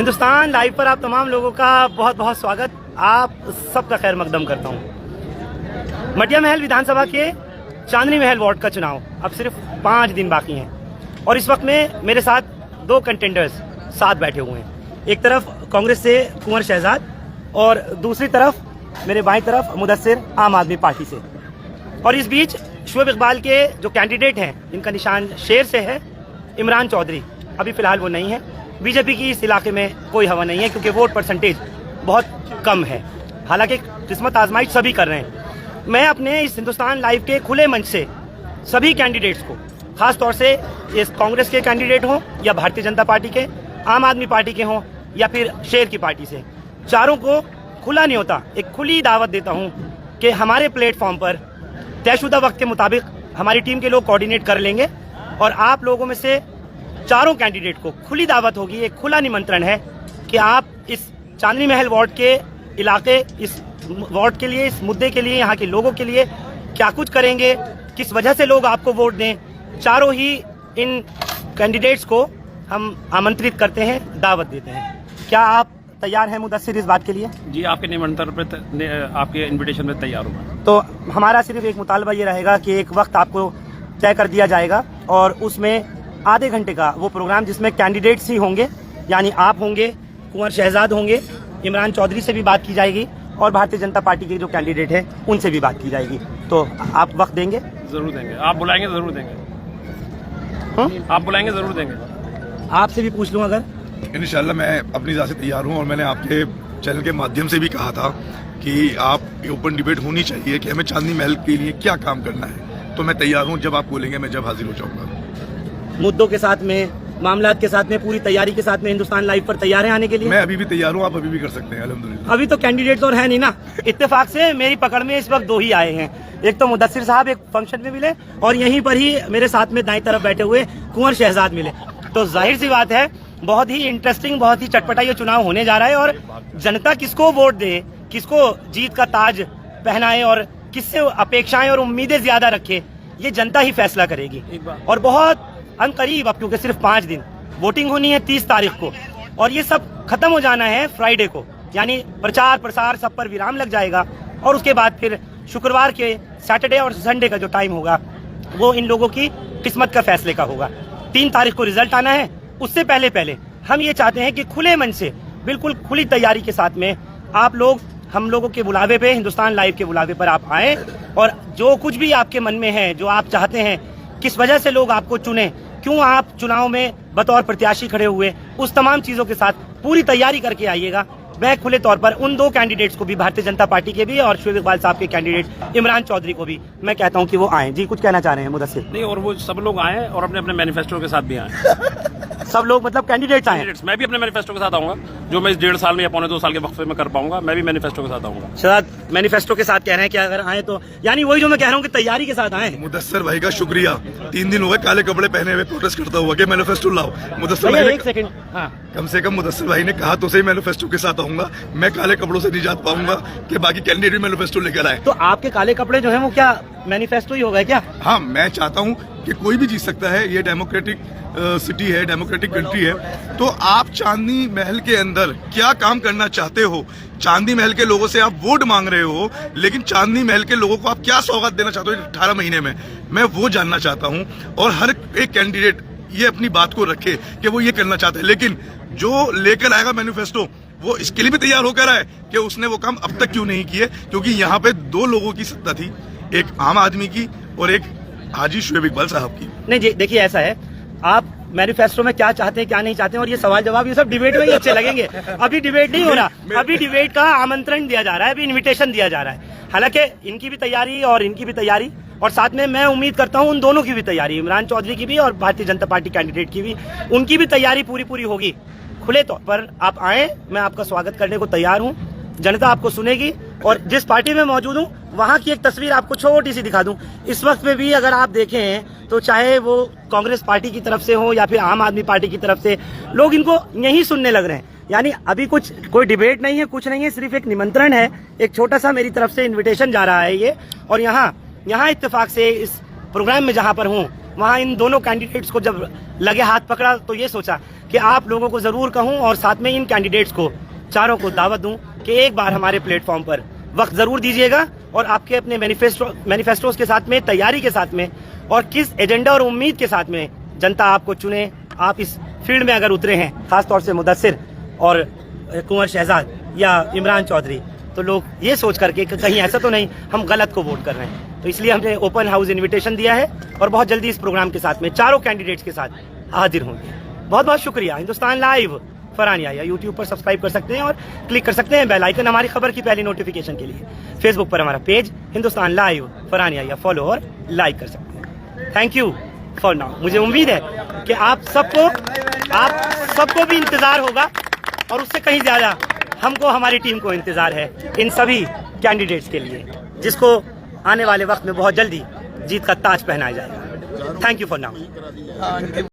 Hindustan live पर आप तमाम लोगों का बहुत बहुत स्वागत। आप सबका खैर मकदम करता हूँ। मटिया महल विधानसभा के चांदनी महल वार्ड का चुनाव अब सिर्फ 5 दिन बाकी हैं और इस वक्त में मेरे साथ 2 कंटेंडर्स साथ बैठे हुए हैं। एक तरफ कांग्रेस से कुंवर शहजाद और दूसरी तरफ मेरे बाईं तरफ मुदस्सिर आम आदमी पार्टी से। और इस बीच शुएब इकबाल के जो कैंडिडेट हैं इनका निशान शेर से है, इमरान चौधरी। अभी फिलहाल वो नहीं है। बीजेपी की इस इलाके में कोई हवा नहीं है क्योंकि वोट परसेंटेज बहुत कम है। हालांकि किस्मत आजमाइश सभी कर रहे हैं। मैं अपने इस हिंदुस्तान लाइव के खुले मंच से सभी कैंडिडेट्स को, खास तौर से इस कांग्रेस के कैंडिडेट हों या भारतीय जनता पार्टी के, आम आदमी पार्टी के हों या फिर शेर की पार्टी से, चारों को खुला न्योता, एक खुली दावत देता हूं कि हमारे प्लेटफॉर्म पर तयशुदा वक्त के मुताबिक हमारी टीम के लोग कोऑर्डिनेट कर लेंगे और आप लोगों में से चारों कैंडिडेट को खुली दावत होगी, एक खुला निमंत्रण है कि आप इस चांदनी महल वार्ड के इलाके, इस वार्ड के लिए, इस मुद्दे के लिए, यहाँ के लोगों के लिए क्या कुछ करेंगे, किस वजह से लोग आपको वोट दें। चारों ही इन कैंडिडेट्स को हम आमंत्रित करते हैं, दावत देते हैं। क्या आप तैयार हैं मुदस्सिर इस बात के लिए? जी, आपके निमंत्रण पे, आपके इनविटेशन पे तैयार हूँ। तो हमारा सिर्फ एक मुतालबा ये रहेगा कि एक वक्त आपको तय कर दिया जाएगा और उसमें आधे घंटे का वो प्रोग्राम जिसमें कैंडिडेट्स ही होंगे, यानी आप होंगे, कुंवर शहजाद होंगे, इमरान चौधरी से भी बात की जाएगी और भारतीय जनता पार्टी के जो कैंडिडेट हैं उनसे भी बात की जाएगी। तो आप वक्त देंगे? जरूर देंगे। आप बुलाएंगे जरूर देंगे। आप बुलाएंगे जरूर देंगे। आपसे भी पूछ लूँ अगर? इंशाल्लाह मैं अपनी तरफ से तैयार हूँ और मैंने आपके चैनल के माध्यम से भी कहा था कि आप ओपन डिबेट होनी चाहिए कि हमें चांदनी महल के लिए क्या काम करना है। तो मैं तैयार हूँ, जब आप बोलेंगे मैं जब हाजिर हो जाऊंगा। मुद्दों के साथ में, मामलात के साथ में, पूरी तैयारी के साथ में हिंदुस्तान लाइव पर तैयार है आने के लिए? मैं अभी भी तैयार हूँ, आप अभी भी कर सकते हैं। अल्हम्दुलिल्लाह। अभी तो कैंडिडेट और है नहीं ना। इत्तेफाक से मेरी पकड़ में इस वक्त 2 ही आए हैं। एक तो मुदस्सिर साहब एक फंक्शन में मिले और यहीं पर ही मेरे साथ में दाईं तरफ बैठे हुए कुंवर शहजाद मिले। तो जाहिर सी बात है, बहुत ही इंटरेस्टिंग, बहुत ही चटपटा ये चुनाव होने जा रहा है और जनता किसको वोट दे, किसको जीत का ताज पहनाए और किससे अपेक्षाएं और उम्मीदें ज्यादा रखे, ये जनता ही फैसला करेगी। और बहुत अनकरीब, अब क्योंकि सिर्फ 5 दिन वोटिंग होनी है 30 तारीख को और ये सब खत्म हो जाना है फ्राइडे को, यानी प्रचार प्रसार सब पर विराम लग जाएगा और उसके बाद फिर शुक्रवार के, सैटरडे और संडे का जो टाइम होगा वो इन लोगों की किस्मत का फैसले का होगा। 3 तारीख को रिजल्ट आना है। उससे पहले पहले हम ये चाहते हैं कि खुले मन से, बिल्कुल खुली तैयारी के साथ में आप लोग हम लोगों के बुलावे पे, हिंदुस्तान लाइव के बुलावे पर आप आए और जो कुछ भी आपके मन में है, जो आप चाहते हैं, किस वजह से लोग आपको चुने, क्यों आप चुनाव में बतौर प्रत्याशी खड़े हुए, उस तमाम चीजों के साथ पूरी तैयारी करके आइएगा। मैं खुले तौर पर उन 2 कैंडिडेट्स को भी, भारतीय जनता पार्टी के भी और शुएब इकबाल साहब के कैंडिडेट इमरान चौधरी को भी मैं कहता हूं कि वो आए। जी, कुछ कहना चाह रहे हैं मुदस्सिर? नहीं, और वो सब लोग आए और अपने अपने मैनिफेस्टो के साथ भी आए। सब लोग मतलब कैंडिडेट्स आए? मैं भी अपने मैनिफेस्टो के साथ आऊंगा, जो मैं इस 1.5 साल में या 1.25 साल के वक्फे में कर पाऊंगा। मैं भी मैनिफेस्टो के साथ आऊंगा। शायद मैनिफेस्टो के साथ कह रहे हैं कि अगर आए तो, यानी वही जो मैं कह रहा हूँ कि तैयारी के साथ आए। मुदस्सिर भाई का शुक्रिया। 3 दिन हो गए काले कपड़े पहने हुए प्रोटेस्ट करता हुआ कि मैनिफेस्टो लाओ। मुदस्सिर भाई, एक सेकंड, हाँ, कम से कम मुदस्सिर भाई ने कहा तो सही मैनिफेस्टो के साथ आऊंगा। मैं काले कपड़ों से नहीं जा पाऊंगा कि बाकी कैंडिडेट भी मैनिफेस्टो लेकर आए। तो आपके काले कपड़े जो है वो क्या मैनिफेस्टो ही होगा क्या? हाँ, मैं चाहता हूँ कि कोई भी जीत सकता है। ये डेमोक्रेटिक सिटी है, डेमोक्रेटिक कंट्री है। तो आप चांदनी महल के अंदर क्या काम करना चाहते हो? चांदनी महल के लोगों से आप वोट मांग रहे हो, लेकिन चांदनी महल के लोगों को आप क्या सौगात देना चाहते हो 18 महीने में? मैं वो जानना चाहता हूँ और हर एक कैंडिडेट ये अपनी बात को रखे कि वो ये करना चाहते हैं, लेकिन जो लेकर आएगा मैनिफेस्टो वो इसके लिए भी तैयार होकर आए कि उसने वो काम अब तक क्यों नहीं किए। क्योंकि यहाँ पे 2 लोगों की सत्ता थी, एक आम आदमी की और एक हाजी शुएब इकबाल साहब की। नहीं जी, देखिए ऐसा है, आप मैनिफेस्टो में क्या चाहते हैं, क्या नहीं चाहते हैं, और ये सवाल जवाब ये सब डिबेट में ही अच्छे लगेंगे। अभी डिबेट नहीं हो रहा, अभी डिबेट का आमंत्रण दिया जा रहा है, अभी इनविटेशन दिया जा रहा है। हालांकि इनकी भी तैयारी और इनकी भी तैयारी, और साथ में मैं उम्मीद करता हूं उन दोनों की भी तैयारी, इमरान चौधरी की भी और भारतीय जनता पार्टी कैंडिडेट की भी, उनकी भी तैयारी पूरी होगी। खुले तौर पर आप आए, मैं आपका स्वागत करने को तैयार हूँ। जनता आपको सुनेगी और जिस पार्टी में मौजूद हूँ वहां की एक तस्वीर आपको छोटी सी दिखा दूं। इस वक्त में भी अगर आप देखें तो चाहे वो कांग्रेस पार्टी की तरफ से हो या फिर आम आदमी पार्टी की तरफ से, लोग इनको यही सुनने लग रहे हैं। यानी अभी कुछ कोई डिबेट नहीं है, कुछ नहीं है, सिर्फ एक निमंत्रण है, एक छोटा सा मेरी तरफ से इन्विटेशन जा रहा है ये। और यहाँ इत्तेफाक से इस प्रोग्राम में जहाँ पर हूँ वहाँ इन दोनों कैंडिडेट्स को जब लगे हाथ पकड़ा तो ये सोचा कि आप लोगों को ज़रूर कहूँ और साथ में इन कैंडिडेट्स को चारों को दावत दूँ कि एक बार हमारे प्लेटफॉर्म पर वक्त ज़रूर दीजिएगा और आपके अपने मैनिफेस्टोज के साथ में, तैयारी के साथ में और किस एजेंडा और उम्मीद के साथ में जनता आपको चुने। आप इस फील्ड में अगर उतरे हैं, खासतौर से मुदस्सिर और कुंवर शहजाद या इमरान चौधरी, तो लोग ये सोच करके कि कहीं ऐसा तो नहीं हम गलत को वोट कर रहे हैं, तो इसलिए हमने ओपन हाउस इनविटेशन दिया है और बहुत जल्दी इस प्रोग्राम के साथ में चारों कैंडिडेट्स के साथ हाजिर होंगे। बहुत बहुत शुक्रिया। हिंदुस्तान लाइव फरहानिया या यूट्यूब पर सब्सक्राइब कर सकते हैं और क्लिक कर सकते हैं बेल आइकन हमारी खबर की पहली नोटिफिकेशन के लिए। फेसबुक पर हमारा पेज हिंदुस्तान लाइव फरहानिया या फॉलो और लाइक कर सकते हैं। Thank you for now. मुझे उम्मीद है कि आप सबको भी इंतजार होगा और उससे कहीं ज्यादा हमको, हमारी टीम को इंतजार है इन सभी कैंडिडेट्स के लिए, जिसको आने वाले वक्त में बहुत जल्दी जीत का ताज पहनाया जाएगा। Thank you for now.